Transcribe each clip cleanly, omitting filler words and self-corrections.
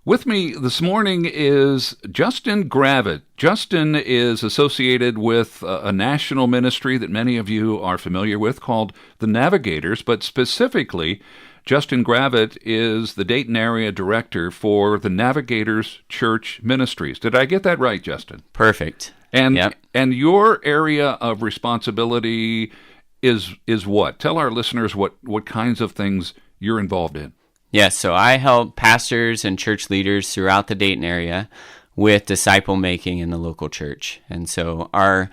With me this morning is Justin Gravitt. Justin is associated with a national ministry that many of you are familiar with called the Navigators, but specifically, Justin Gravitt is the Dayton area director for the Navigators Church Ministries. Did I get that right, Justin? Perfect. And Yep. and your area of responsibility is what? Tell our listeners what kinds of things you're involved in. Yes, so I help pastors and church leaders throughout the Dayton area with disciple making in the local church. And so our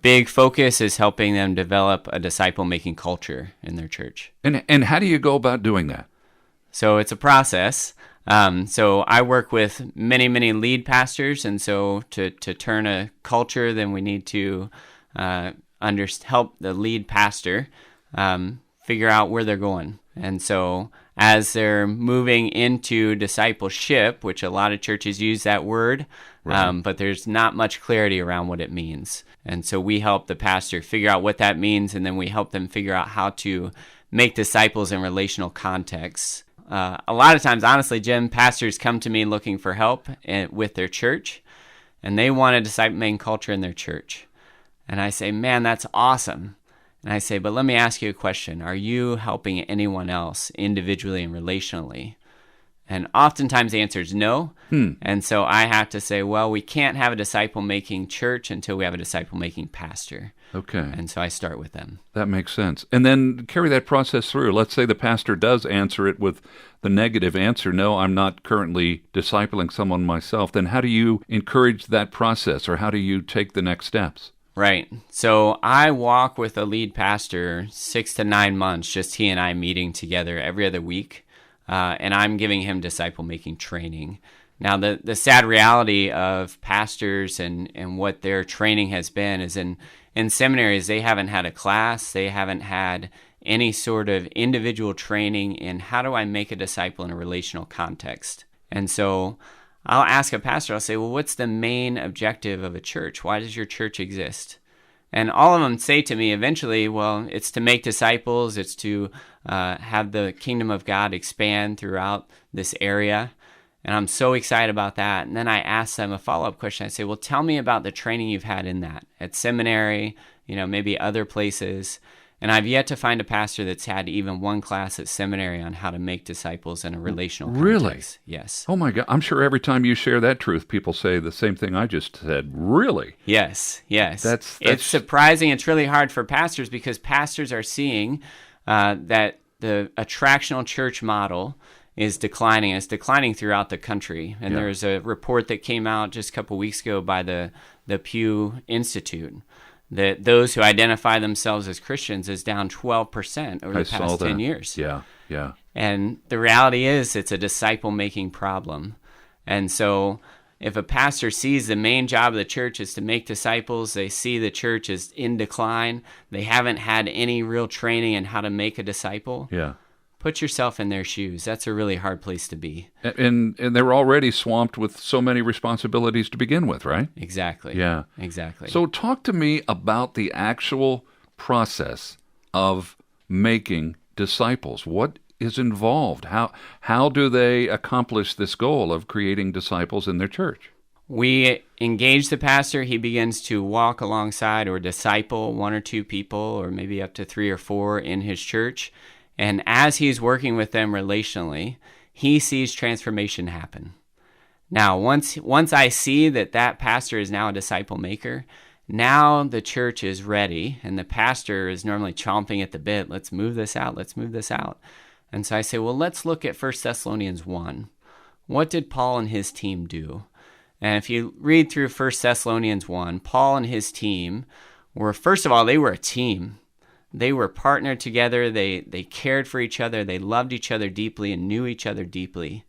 big focus is helping them develop a disciple making culture in their church. And how do you go about doing that? So it's a process. So I work with many lead pastors, and so to turn a culture, then we need to help the lead pastor figure out where they're going. And so as they're moving into discipleship, which a lot of churches use that word, Right. but there's not much clarity around what it means. And so we help the pastor figure out what that means, and then we help them figure out how to make disciples in relational contexts. A lot of times, honestly, Jim, pastors come to me looking for help with their church, and they want a disciple-making culture in their church. And I say, man, that's awesome. And I say, but let me ask you a question. Are you helping anyone else individually and relationally? And oftentimes the answer is no. And so I have to say, well, we can't have a disciple-making church until we have a disciple-making pastor. Okay. And so I start with them. That makes sense. And then carry that process through. Let's say the pastor does answer it with the negative answer, no, I'm not currently discipling someone myself. Then how do you encourage that process, or how do you take the next steps? Right. So I walk with a lead pastor 6 to 9 months, just he and I meeting together every other week, and I'm giving him disciple-making training. Now, the sad reality of pastors and what their training has been is in seminaries, they haven't had a class, they haven't had any sort of individual training in how do I make a disciple in a relational context. And so I'll ask a pastor, I'll say, well, what's the main objective of a church? Why does your church exist? And all of them say to me eventually, well, it's to make disciples, it's to have the kingdom of God expand throughout this area. And I'm so excited about that. And then I ask them a follow-up question. I say, well, tell me about the training you've had in that, at seminary, maybe other places. And I've yet to find a pastor that's had even one class at seminary on how to make disciples in a relational context. Really? Yes. Oh my God. I'm sure every time you share that truth, people say the same thing I just said. Really? Yes. That's It's surprising. It's really hard for pastors because pastors are seeing that the attractional church model is declining. It's declining throughout the country. And there's a report that came out just a couple weeks ago by the Pew Institute that those who identify themselves as Christians is down 12% over the past 10 years. Yeah. And the reality is it's a disciple-making problem. And so if a pastor sees the main job of the church is to make disciples, they see the church is in decline, they haven't had any real training in how to make a disciple. Yeah. Put yourself in their shoes. That's a really hard place to be. And they're already swamped with so many responsibilities to begin with, right? Exactly. Yeah. Exactly. So talk to me about the actual process of making disciples. What is involved? How do they accomplish this goal of creating disciples in their church? We engage the pastor. He begins to walk alongside or disciple 1 or 2 people, or maybe up to 3 or 4 in his church. And as he's working with them relationally, he sees transformation happen. Now, once I see that pastor is now a disciple maker, now the church is ready, and the pastor is normally chomping at the bit. Let's move this out. And so I say, well, let's look at 1 Thessalonians 1. What did Paul and his team do? And if you read through 1 Thessalonians 1, Paul and his team were, first of all, they were a team. They were partnered together. They cared for each other. They loved each other deeply and knew each other deeply.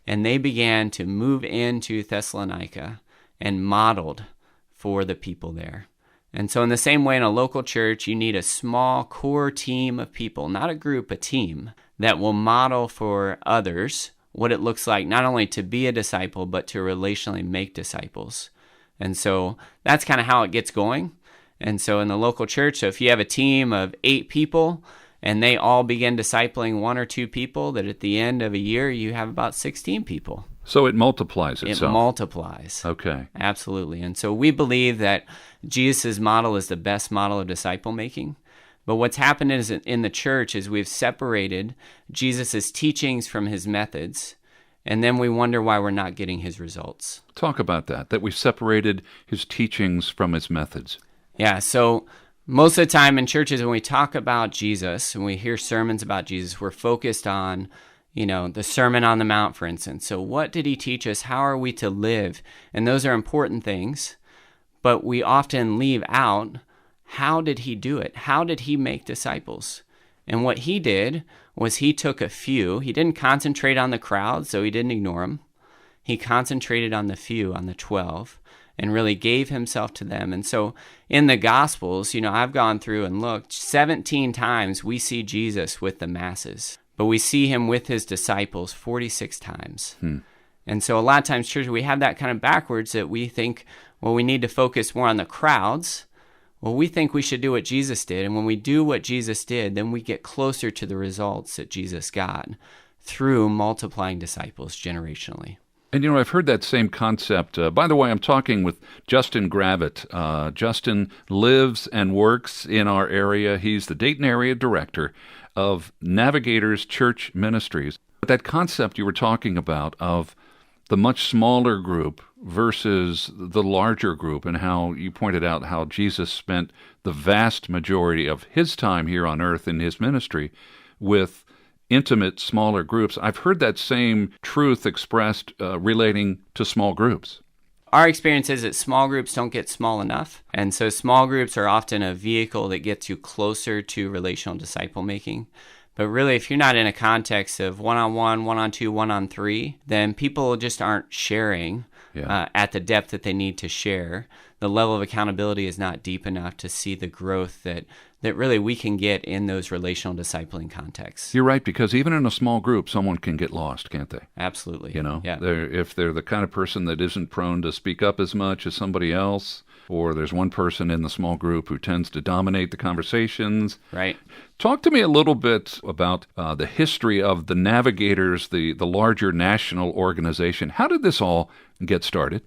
And they began to move into Thessalonica and modeled for the people there. And so in the same way in a local church, you need a small core team of people, not a group, a team, that will model for others what it looks like not only to be a disciple, but to relationally make disciples. And so that's kind of how it gets going. And so in the local church, so if you have a team of 8 people and they all begin discipling 1 or 2 people, that at the end of a year, you have about 16 people. So it multiplies It itself. multiplies. Okay. Absolutely. And so we believe that Jesus' model is the best model of disciple making. But what's happened is in the church is we've separated Jesus' teachings from his methods, and then we wonder why we're not getting his results. Talk about that we've separated his teachings from his methods. Yeah, so most of the time in churches when we talk about Jesus and we hear sermons about Jesus, we're focused on, the Sermon on the Mount, for instance. So what did he teach us? How are we to live? And those are important things, but we often leave out, how did he do it? How did he make disciples? And what he did was he took a few. He didn't concentrate on the crowd, so he didn't ignore them. He concentrated on the few, on the 12, and really gave himself to them. And so in the Gospels, I've gone through and looked, 17 times we see Jesus with the masses, but we see him with his disciples 46 times. And so a lot of times, church, we have that kind of backwards that we think, well, we need to focus more on the crowds. Well, we think we should do what Jesus did. And when we do what Jesus did, then we get closer to the results that Jesus got through multiplying disciples generationally. And, I've heard that same concept. By the way, I'm talking with Justin Gravitt. Justin lives and works in our area. He's the Dayton area director of Navigators Church Ministries. But that concept you were talking about of the much smaller group versus the larger group, and how you pointed out how Jesus spent the vast majority of his time here on earth in his ministry with intimate, smaller groups. I've heard that same truth expressed relating to small groups. Our experience is that small groups don't get small enough. And so small groups are often a vehicle that gets you closer to relational disciple making. But really, if you're not in a context of one-on-one, one-on-two, one-on-three, then people just aren't sharing at the depth that they need to share. The level of accountability is not deep enough to see the growth that really we can get in those relational discipling contexts. You're right, because even in a small group, someone can get lost, can't they? Absolutely. Yeah. If they're the kind of person that isn't prone to speak up as much as somebody else, or there's one person in the small group who tends to dominate the conversations. Right. Talk to me a little bit about the history of the Navigators, the larger national organization. How did this all get started?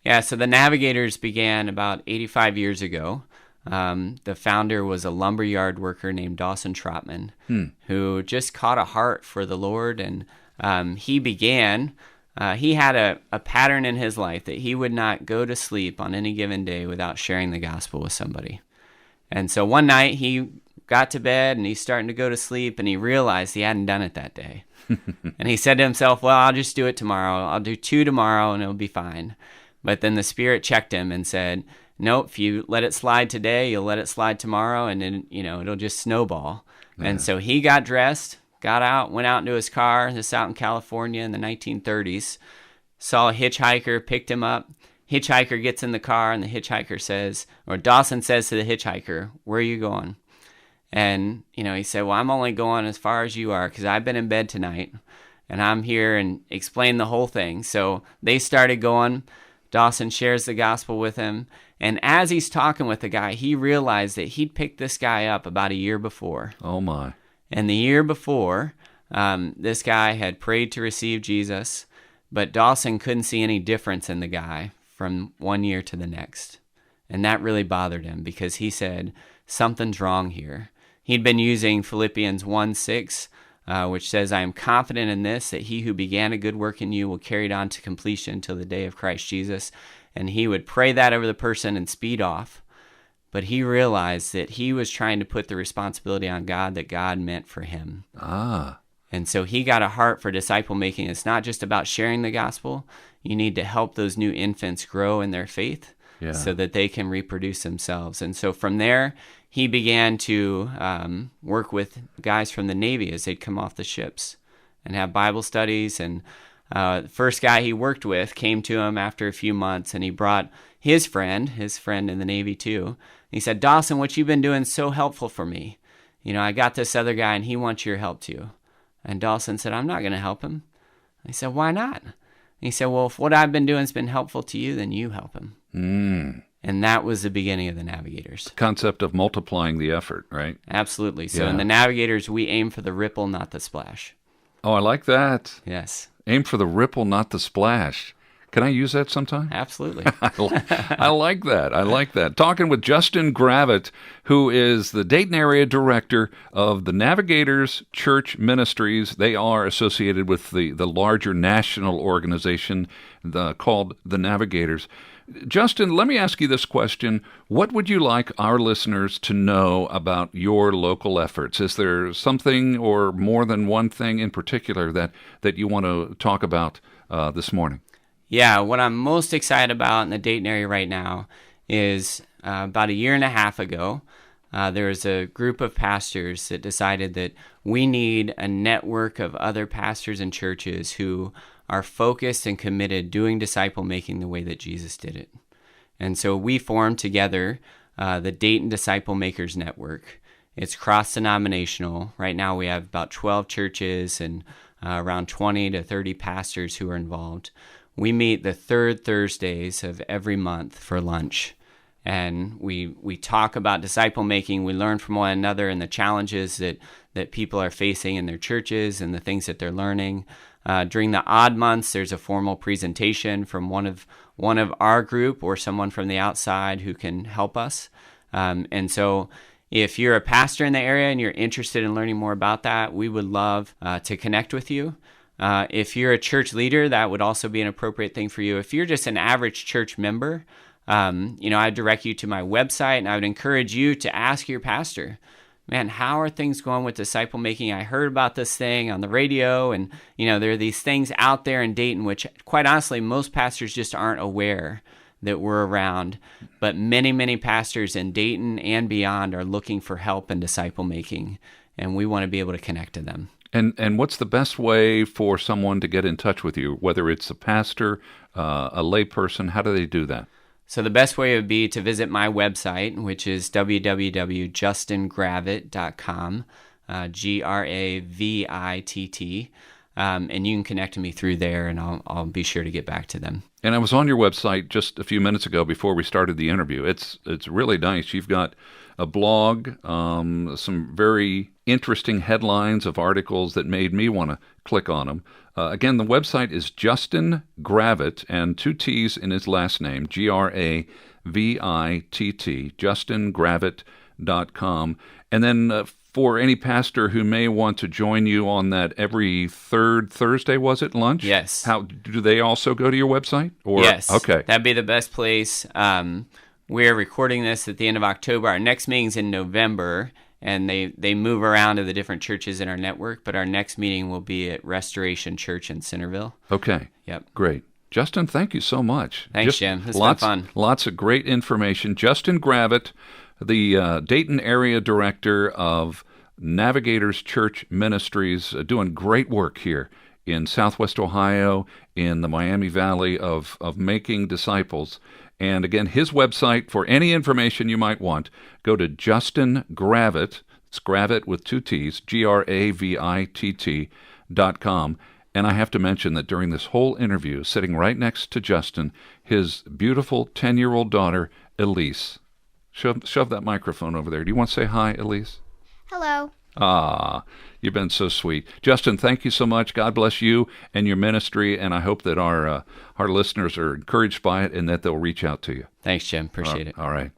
Yeah, so the Navigators began about 85 years ago. The founder was a lumberyard worker named Dawson Trotman, who just caught a heart for the Lord, and he had a pattern in his life that he would not go to sleep on any given day without sharing the gospel with somebody. And so one night he got to bed and he's starting to go to sleep, and he realized he hadn't done it that day. And he said to himself, well, I'll just do it tomorrow. I'll do 2 tomorrow and it'll be fine. But then the Spirit checked him and said, nope, if you let it slide today, you'll let it slide tomorrow, and then, it'll just snowball. Yeah. And so he got dressed, got out, went out into his car, this out in California in the 1930s, saw a hitchhiker, picked him up. Hitchhiker gets in the car, and the hitchhiker says, or Dawson says to the hitchhiker, where are you going? And, he said, well, I'm only going as far as you are because I've been in bed tonight, and I'm here, and explained the whole thing. So they started going. Dawson shares the gospel with him. And as he's talking with the guy, he realized that he'd picked this guy up about a year before. Oh, my. And the year before, this guy had prayed to receive Jesus, but Dawson couldn't see any difference in the guy from one year to the next. And that really bothered him because he said, something's wrong here. He'd been using Philippians 1:6, which says, I am confident in this, that he who began a good work in you will carry it on to completion till the day of Christ Jesus. And he would pray that over the person and speed off. But he realized that he was trying to put the responsibility on God that God meant for him. And so he got a heart for disciple making. It's not just about sharing the gospel. You need to help those new infants grow in their faith so that they can reproduce themselves. And so from there, he began to work with guys from the Navy as they'd come off the ships and have Bible studies. And the first guy he worked with came to him after a few months, and he brought his friend in the Navy too. He said, Dawson, what you've been doing is so helpful for me. I got this other guy, and he wants your help too. And Dawson said, I'm not going to help him. He said, why not? And he said, well, if what I've been doing has been helpful to you, then you help him. And that was the beginning of the Navigators. The concept of multiplying the effort, right? Absolutely. So in the Navigators, we aim for the ripple, not the splash. Oh, I like that. Yes. Aim for the ripple, not the splash. Can I use that sometime? Absolutely. I like that. I like that. Talking with Justin Gravitt, who is the Dayton area director of the Navigators Church Ministries. They are associated with the larger national organization called the Navigators. Justin, let me ask you this question. What would you like our listeners to know about your local efforts? Is there something or more than one thing in particular that you want to talk about this morning? Yeah, what I'm most excited about in the Dayton area right now is about a year and a half ago, there was a group of pastors that decided that we need a network of other pastors and churches who are focused and committed doing disciple making the way that Jesus did it. And so we formed together the Dayton Disciple Makers Network. It's cross-denominational. Right now we have about 12 churches and around 20 to 30 pastors who are involved. We meet the third Thursdays of every month for lunch, and we talk about disciple making. We learn from one another and the challenges that people are facing in their churches and the things that they're learning. During the odd months, there's a formal presentation from one of our group or someone from the outside who can help us. And so if you're a pastor in the area and you're interested in learning more about that, we would love to connect with you. If you're a church leader, that would also be an appropriate thing for you. If you're just an average church member, I'd direct you to my website, and I would encourage you to ask your pastor, man, how are things going with disciple making? I heard about this thing on the radio, and, there are these things out there in Dayton, which, quite honestly, most pastors just aren't aware that we're around. But many, many pastors in Dayton and beyond are looking for help in disciple making, and we want to be able to connect to them. And what's the best way for someone to get in touch with you, whether it's a pastor, a lay person? How do they do that? So the best way would be to visit my website, which is www.justingravitt.com, Gravitt, and you can connect to me through there, and I'll be sure to get back to them. And I was on your website just a few minutes ago before we started the interview. It's really nice. You've got a blog, some very interesting headlines of articles that made me want to click on them. Again, the website is Justin Gravitt, and 2 T's in his last name, Gravitt, justingravitt.com. And then for any pastor who may want to join you on that every third Thursday, was it, lunch? Yes. How do they also go to your website? Or, yes. Okay. That'd be the best place. We're recording this at the end of October. Our next meeting's in November, and they move around to the different churches in our network, but our next meeting will be at Restoration Church in Centerville. Okay. Yep. Great. Justin, thank you so much. Thanks, Jim. It's been fun. Lots of great information. Justin Gravitt, the Dayton area director of Navigators Church Ministries, doing great work here in Southwest Ohio, in the Miami Valley of making disciples. And again, his website, for any information you might want, go to Justin Gravitt, it's Gravitt with 2 T's, Gravitt.com. And I have to mention that during this whole interview, sitting right next to Justin, his beautiful 10-year-old daughter, Elise. Shove that microphone over there. Do you want to say hi, Elise? Hello. Ah, you've been so sweet. Justin, thank you so much. God bless you and your ministry, and I hope that our listeners are encouraged by it and that they'll reach out to you. Thanks, Jim. Appreciate it. All right.